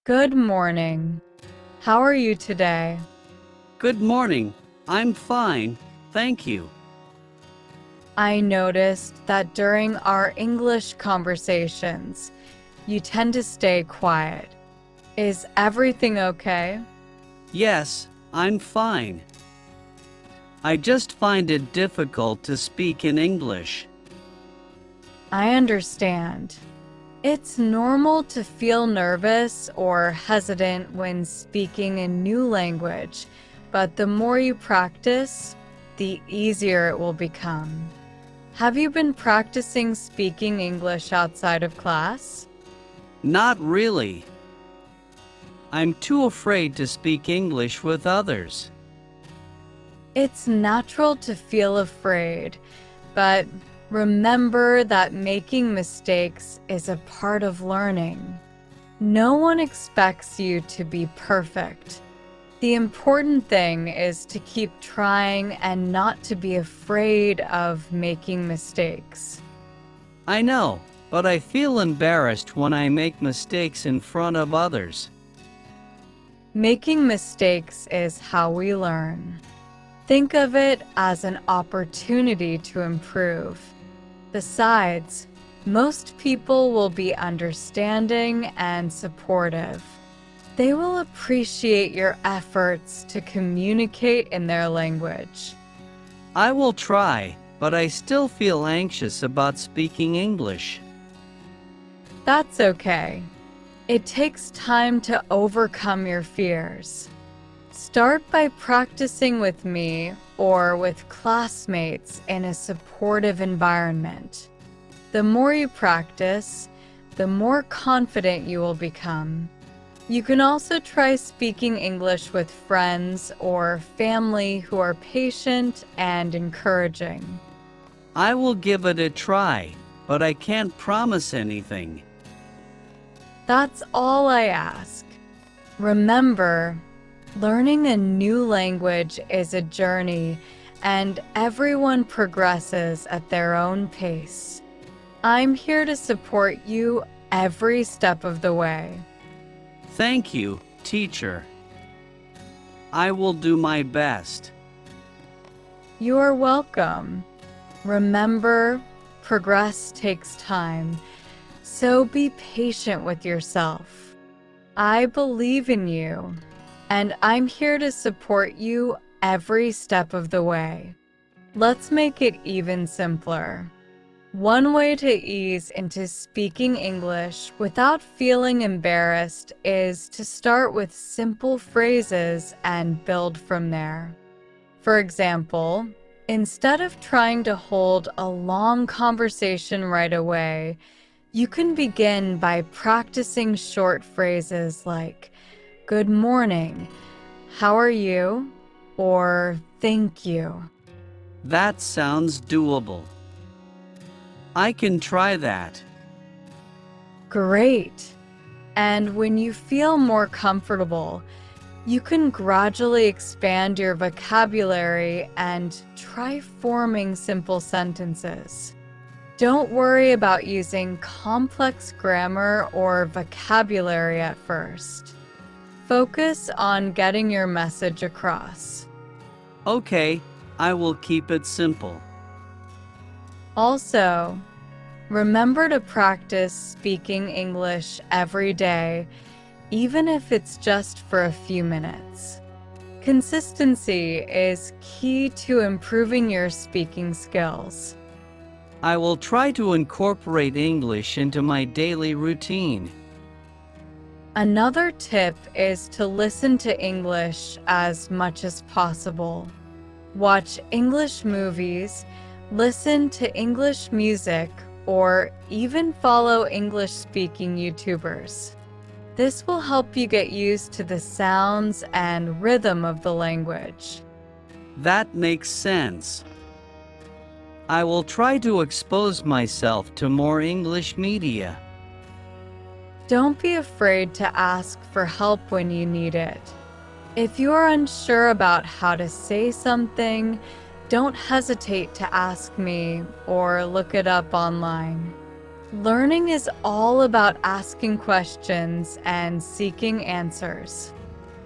Good morning. How are you today? Good morning. I'm fine, thank you. I noticed that during our English conversations, you tend to stay quiet. Is everything okay? Yes, I'm fine. I just find it difficult to speak in English. I understand. It's normal to feel nervous or hesitant when speaking a new language, but the more you practice, the easier it will become. Have you been practicing speaking English outside of class? Not really. I'm too afraid to speak English with others. It's natural to feel afraid, but remember that making mistakes is a part of learning. No one expects you to be perfect. The important thing is to keep trying and not to be afraid of making mistakes. I know, but I feel embarrassed when I make mistakes in front of others. Making mistakes is how we learn. Think of it as an opportunity to improve. Besides, most people will be understanding and supportive. They will appreciate your efforts to communicate in their language. I will try, but I still feel anxious about speaking English. That's okay. It takes time to overcome your fears. Start by practicing with me or with classmates in a supportive environment. The more you practice, the more confident you will become. You can also try speaking English with friends or family who are patient and encouraging. I will give it a try, but I can't promise anything. That's all I ask. Remember, learning a new language is a journey, and everyone progresses at their own pace. I'm here to support you every step of the way. Thank you, teacher. I will do my best. You are welcome. Remember, progress takes time, so be patient with yourself. I believe in you, and I'm here to support you every step of the way. Let's make it even simpler. One way to ease into speaking English without feeling embarrassed is to start with simple phrases and build from there. For example, instead of trying to hold a long conversation right away, you can begin by practicing short phrases like, "Good morning," "How are you?" or "Thank you." That sounds doable. I can try that. Great! And when you feel more comfortable, you can gradually expand your vocabulary and try forming simple sentences. Don't worry about using complex grammar or vocabulary at first. Focus on getting your message across. Okay, I will keep it simple. Also, remember to practice speaking English every day, even if it's just for a few minutes. Consistency is key to improving your speaking skills. I will try to incorporate English into my daily routine. Another tip is to listen to English as much as possible. Watch English movies, listen to English music, or even follow English-speaking YouTubers. This will help you get used to the sounds and rhythm of the language. That makes sense. I will try to expose myself to more English media. Don't be afraid to ask for help when you need it. If you are unsure about how to say something, don't hesitate to ask me or look it up online. Learning is all about asking questions and seeking answers.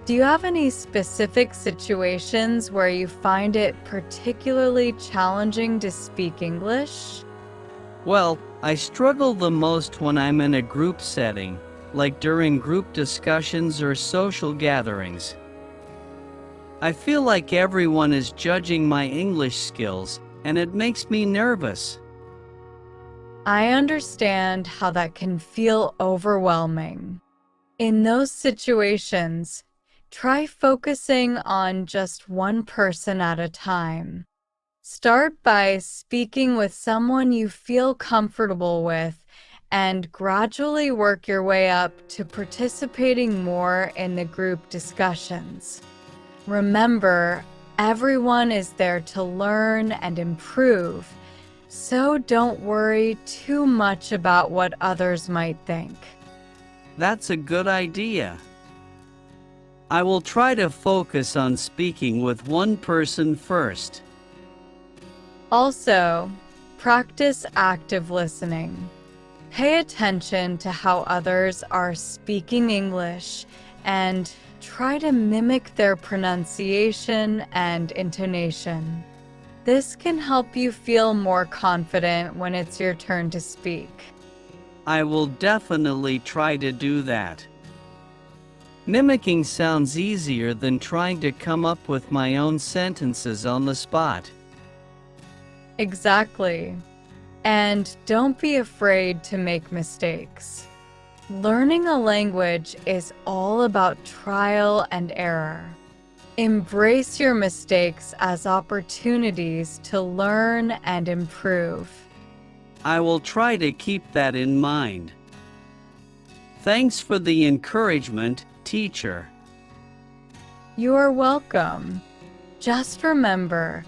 Do you have any specific situations where you find it particularly challenging to speak English? Well, I struggle the most when I'm in a group setting, like during group discussions or social gatherings. I feel like everyone is judging my English skills, and it makes me nervous. I understand how that can feel overwhelming. In those situations, try focusing on just one person at a time. Start by speaking with someone you feel comfortable with and gradually work your way up to participating more in the group discussions. Remember, everyone is there to learn and improve, so don't worry too much about what others might think. That's a good idea. I will try to focus on speaking with one person first. Also, practice active listening. Pay attention to how others are speaking English and try to mimic their pronunciation and intonation. This can help you feel more confident when it's your turn to speak. I will definitely try to do that. Mimicking sounds easier than trying to come up with my own sentences on the spot. Exactly. And don't be afraid to make mistakes. Learning a language is all about trial and error. Embrace your mistakes as opportunities to learn and improve. I will try to keep that in mind. Thanks for the encouragement, teacher. You are welcome. Just remember,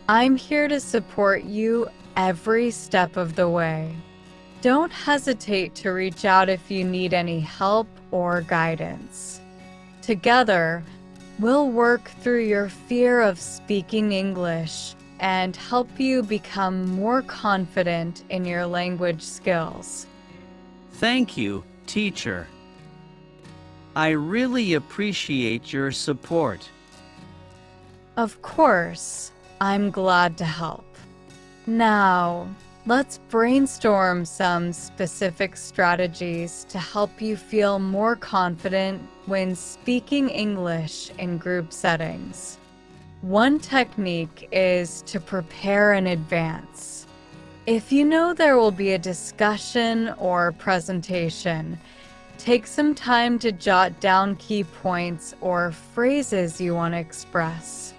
I'm here to support you every step of the way. Don't hesitate to reach out if you need any help or guidance. Together, we'll work through your fear of speaking English and help you become more confident in your language skills. Thank you, teacher. I really appreciate your support. Of course, I'm glad to help. Now, let's brainstorm some specific strategies to help you feel more confident when speaking English in group settings. One technique is to prepare in advance. If you know there will be a discussion or presentation, take some time to jot down key points or phrases you want to express.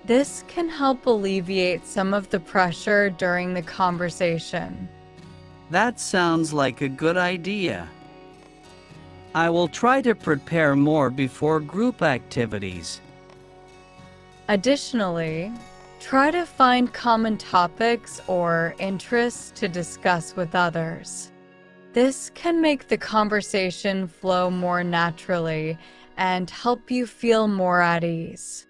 This can help alleviate some of the pressure during the conversation. That sounds like a good idea. I will try to prepare more before group activities. Additionally, try to find common topics or interests to discuss with others. This can make the conversation flow more naturally and help you feel more at ease.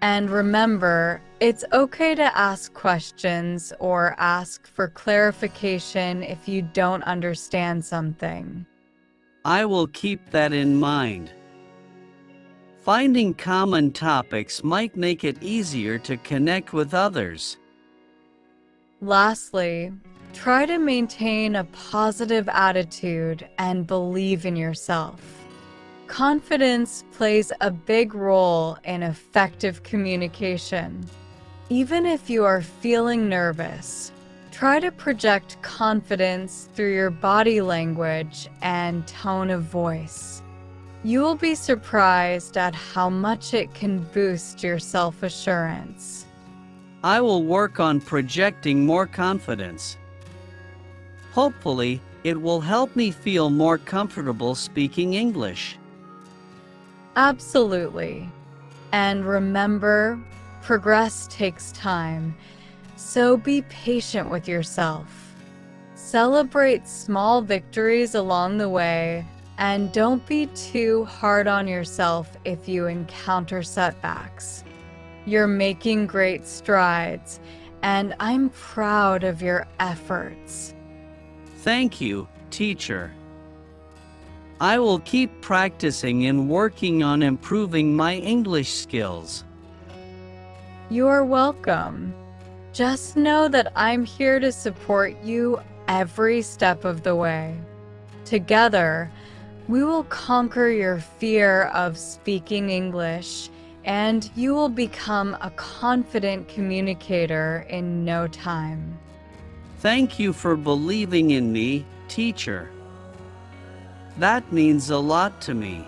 And remember, it's okay to ask questions or ask for clarification if you don't understand something. I will keep that in mind. Finding common topics might make it easier to connect with others. Lastly, try to maintain a positive attitude and believe in yourself. Confidence plays a big role in effective communication. Even if you are feeling nervous, try to project confidence through your body language and tone of voice. You will be surprised at how much it can boost your self-assurance. I will work on projecting more confidence. Hopefully, it will help me feel more comfortable speaking English. Absolutely. And remember, progress takes time, so be patient with yourself. Celebrate small victories along the way, and don't be too hard on yourself if you encounter setbacks. You're making great strides, and I'm proud of your efforts. Thank you, teacher. I will keep practicing and working on improving my English skills. You're welcome. Just know that I'm here to support you every step of the way. Together, we will conquer your fear of speaking English, and you will become a confident communicator in no time. Thank you for believing in me, teacher. That means a lot to me.